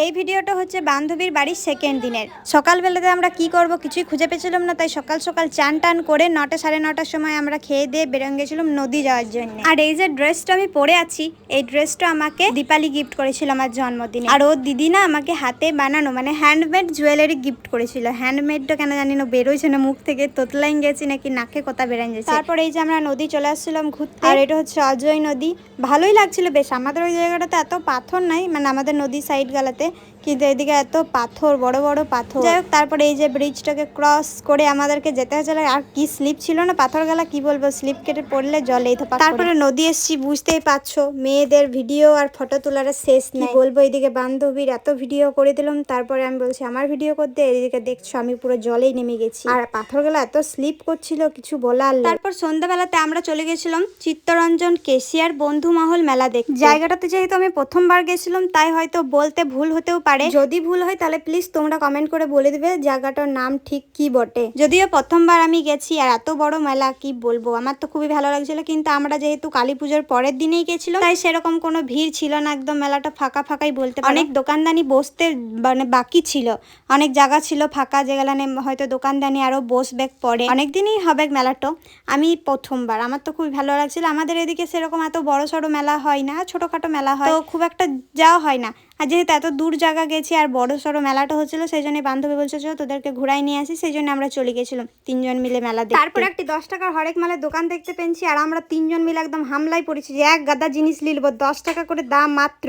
এই ভিডিওটা হচ্ছে বান্ধবীর বাড়ির সেকেন্ড দিনের। সকালবেলাতে আমরা কি করব কিছুই খুঁজে পেয়েছিলাম না, তাই সকাল সকাল চান টান করে 9টা সাড়ে 9টার সময় আমরা খেয়ে দিয়ে বেরোন গেছিলাম নদী যাওয়ার জন্য। আর এই যে ড্রেসটা আমি পরে আছি, এই ড্রেসটা আমাকে দীপালি গিফট করেছিল আমার জন্মদিনে। আর ওর দিদি না আমাকে হাতে বানানো মানে হ্যান্ডমেড জুয়েলারি গিফট করেছিল। হ্যান্ডমেডটা কেন জানি না বেরোইছে না মুখ থেকে, তোতলাইন গেছি নাকি নাকে কথা বেরান গেছে। তারপর এই যে আমরা নদী চলে আসছিলাম ঘুরতে, আর এটা হচ্ছে অজয় নদী। ভালোই লাগছিল বেশ। আমাদের ওই জায়গাটাতে এত পাথর নাই, মানে আমাদের নদী সাইড গালাতে, কিন্তু এদিকে এত পাথর, বড় বড় পাথর। যাই হোক, তারপরে এই যে ব্রিজটাকে ক্রস করে আমাদেরকে যেতে হচ্ছে। আর কি স্লিপ ছিল না পাথর গালা, কি বলবো, স্লিপ কেটে পড়লে জলেই তো। তারপরে নদী এসছি, বুঝতেই পারছো মেয়েদের ভিডিও আর ফটো তোলার শেষ নেই। বলবো এইদিকে বান্ধবীর এত ভিডিও করে দিলাম, তারপরে আমি বলছি আমার ভিডিও করতে, এদিকে দেখছো আমি পুরো জলেই নেমে গেছি। আর পাথর গালা এত স্লিপ করছিল কিছু বলার। তারপর সন্ধ্যাবেলাতে আমরা চলে গেছিলাম চিত্তরঞ্জন কেশিয়ার বন্ধু মহল মেলা দেখতে। জায়গাটাতে যেহেতু আমি প্রথমবার গেছিলাম, তাই হয়তো বলতে ভুল হতেও পারে। যদি ভুল হয় তাহলে প্লিজ তোমরা কমেন্ট করে বলে দিবে জায়গাটার নাম ঠিক কি বটে। যদিও প্রথমবার আমি গেছি, আর এত বড় মেলা কি বলবো, আমার তো খুবই ভালো লাগছিল। কিন্তু আমরা যেহেতু কালী পুজোর পরের দিনেই গেছিলাম, তাই সেরকম কোনো ভিড় ছিল না, একদম মেলাটা ফাঁকা ফাঁকাই বলতে পারো। অনেক দোকানদানি বসতে মানে বাকি ছিল, অনেক জায়গা ছিল ফাঁকা, যেগুলো হয়তো দোকানদানি আরো বসবে পরে, অনেকদিনই হবে মেলাটা। আমি প্রথমবার, আমার তো খুবই ভালো লাগছিল। আমাদের এদিকে সেরকম এত বড় সড়ো মেলা হয় না, ছোটখাটো মেলা হয়, তো খুব একটা যাওয়া হয় না। আর যেহেতু এত দূর জায়গা গেছি আর বড় সড়ো মেলাটা হচ্ছিল, সেই জন্য বান্ধবী বলছে চলো তোদেরকে ঘুরাই নিয়ে আসি, সেই জন্য আমরা চলে গেছিলাম 3জন মিলে মেলা দেখতে। তারপর একটি 10 টাকার হরেক মালের দোকান দেখতে পেয়েছি, আর আমরা 3জন মিলে একদম হামলায় পড়েছি যে এক গাদা জিনিস নিলব, 10 টাকা করে দাম মাত্র।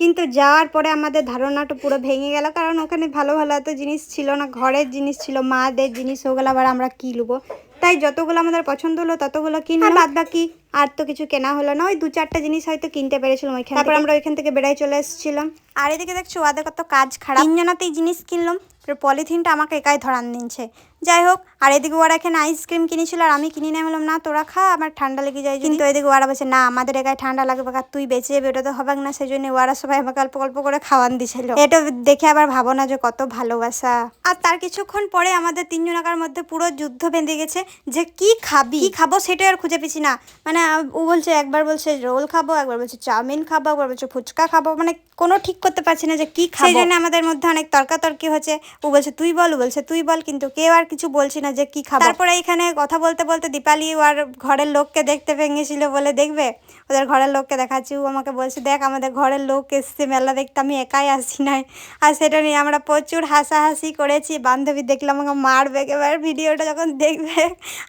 কিন্তু যাওয়ার পরে আমাদের ধারণাটা পুরো ভেঙে গেল, কারণ ওখানে ভালো ভালো এত জিনিস ছিল না, ঘরের জিনিস ছিল, মাদের জিনিস, ওগুলো আবার আমরা কি লুবো। তাই যতগুলো আমাদের পছন্দ হলো ততগুলো কিনলাম, বাদ বাকি আর তো কিছু কেনা হলো না। ওই 2-4টা জিনিস হয়তো কিনতে পেরেছিলাম ওইখানে। তারপর আমরা ওইখান থেকে বেড়াই চলে এসেছিলাম। আর এদিকে দেখছো ওদের কত কাজ খারাপ, 3জনাতেই জিনিস কিনলাম, পলিথিনটা আমাকে একাই ধরান দিচ্ছে। যাই হোক, আর এদিকে ওরা এখানে আইসক্রিম কিনেছিল আর আমি কিনে নিয়ে বললাম না তোরা খা, আমার ঠান্ডা লেগে যায়। কিন্তু এদিকে ওরা বলছে না আমাদের একাই ঠান্ডা লাগবে, আর তুই বেঁচে যাবে, ওটা তো হবে না। সেই জন্য ওরা সবাই আমাকে অল্প অল্প করে খাওয়ান দিছিল। এটা দেখে আবার ভাবো না যে কত ভালোবাসা। আর তার কিছুক্ষণ পরে আমাদের 3জনাকার মধ্যে পুরো যুদ্ধ বেঁধে গেছে যে কি খাবি, কি খাবো সেটাই আর খুঁজে পেছি না। মানে ও বলছে, একবার বলছে রোল খাবো, একবার বলছে চাউমিন খাবো, একবার বলছে ফুচকা খাবো, মানে কোনো ঠিক করতে পারছি না যে কি খাবো। সেই জন্য আমাদের মধ্যে অনেক তর্কাতর্কি হচ্ছে। ও বলছে তুই বল, ও বলছে তুই বল, কিন্তু কেউ আর কিছু বলছি না যে কি খাবো। তারপরে এখানে কথা বলতে বলতে দীপালি আর ঘরের লোককে দেখতে ভেঙেছিল, বলে দেখবে ওদের ঘরের লোককে দেখাচ্ছি। ও আমাকে বলছে দেখ আমাদের ঘরের লোক এসছে মেলা দেখতে, আমি একাই আসি নাই। আর সেটা নিয়ে আমরা প্রচুর হাসাহাসি করেছি। বান্ধবী দেখলাম আমাকে মারবে একেবারে ভিডিওটা যখন দেখবে।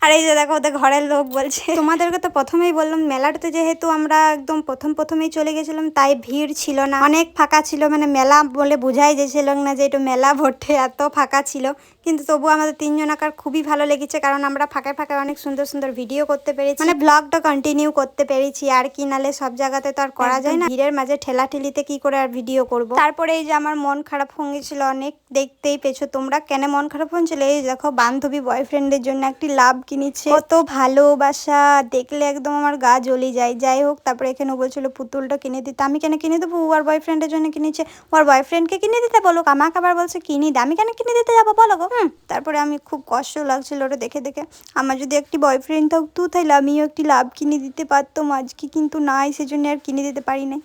আর এই যে দেখো ওদের ঘরের লোক বলছে, তোমাদেরকে তো প্রথমেই বললাম মেলাটাতে যেহেতু আমরা একদম প্রথমেই চলে গেছিলাম, তাই ভিড় ছিল না, অনেক ফাঁকা ছিল। মানে মেলা বলে বোঝাই যাচ্ছিল না যে এটা মেলা বটে, এত ফাঁকা ছিল। কিন্তু তবু আমাদের 3জনাকার খুবই ভালো লেগেছে, কারণ আমরা ফাঁকায় ফাঁকায় অনেক সুন্দর সুন্দর ভিডিও করতে পেরেছি, মানে ব্লগটা কন্টিনিউ করতে পেরেছি। আর কি নালে সব জায়গাতে তো আর করা যায় না, ভিড়ের মাঝে ঠেলাঠেলিতে কি করে আর ভিডিও করব। তারপরে এই যে আমার মন খারাপ হয়ে গেছিল অনেক, দেখতেই পেছো তোমরা কেন মন খারাপ হয়েছিল। এই দেখো বান্ধবী বয়ফ্রেন্ডের জন্য একটি লাভ কিনেছে, কত ভালোবাসা, দেখলে একদম আমার গা জ্বলে যায়। যাই হোক, তারপরে এখানে বলছিল পুতুলটা কিনে দিতে, আমি কেন কিনে দেবো, ওর বয়ফ্রেন্ডের জন্য কিনেছে, ওর বয়ফ্রেন্ডকে কিনে দিতে বলুক, আমাকে আবার বলছে কিনে দে, আমি কেন কিনে দিতে যাবো বলো গো। তারপরে আমি খুব কষ্ট লাগছিল ওটা দেখে দেখে, আমার যদি একটি বয়ফ্রেন্ড থাকতো তাহলে আমিও একটি লাভ কিনে দিতে পারতাম আজকে, কিন্তু নাই, সেজন্য আর কিনে দিতে পারি না।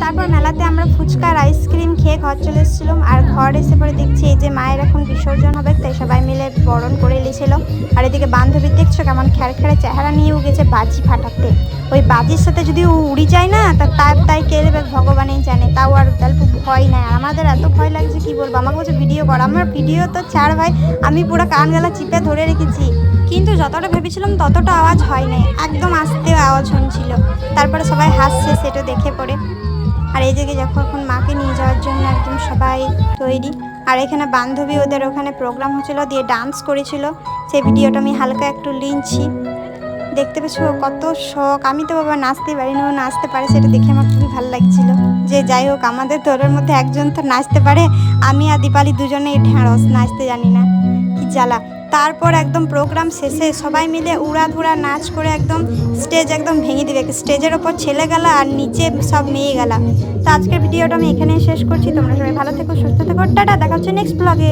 তারপর মেলাতে আমরা ফুচকা আর আইসক্রিম খেয়ে ঘর চলে এসেছিলাম। আর ঘর এসে পরে দেখছি এই যে মায়ের এখন বিসর্জন হবে, তাই সবাই মিলে বরণ করে এসেছিল। আর এদিকে বান্ধবী দেখছো কেমন খ্যাড়খ্যাড়ে চেহারা নিয়েও গেছে বাজি ফাটাতে। ওই বাজির সাথে যদি ও উড়ি যায় না, তাই কে দেবে ভগবানই জানে। তাও আর অল্প ভয় নাই, আর আমাদের এত ভয় লাগছে কি বলবো। আমাকে বলছে ভিডিও কর, আমার ভিডিও তো ছাড় ভাই, আমি পুরো কান গলা চিপে ধরে রেখেছি। কিন্তু যতটা ভেবেছিলাম ততটা আওয়াজ হয় নাই, একদম আস্তে আওয়াজ শুনছিল। তারপরে সবাই হাসছে সেটা দেখে পড়ে। আর এই দিকে যখন মাকে নিয়ে যাওয়ার জন্য একদম সবাই তৈরি। আর এখানে বান্ধবী ওদের ওখানে প্রোগ্রাম হচ্ছিলো, দিয়ে ডান্স করেছিল, সেই ভিডিওটা আমি হালকা একটু লিখছি। দেখতে পেছো কত শখ, আমি তো বাবা নাচতে পারি না, ও নাচতে পারে, সেটা দেখে আমার খুবই ভালো লাগছিল। যে যাই হোক আমাদের দলের মধ্যে একজন তো নাচতে পারে, আমি আর দীপালি দুজনেই ঢ্যাঁড়স, নাচতে জানি না, কি জ্বালা। তারপর একদম প্রোগ্রাম শেষে সবাই মিলে উড়াধুরা নাচ করে একদম স্টেজ একদম ভেঙে দিবে। স্টেজের ওপর ছেলে গেলা আর নিচে সব মেয়ে গেলা। তো আজকের ভিডিওটা আমি এখানেই শেষ করছি। তোমরা সবাই ভালো থেকো, সুস্থ থেকো, টাটা, দেখা হচ্ছে নেক্সট ব্লগে।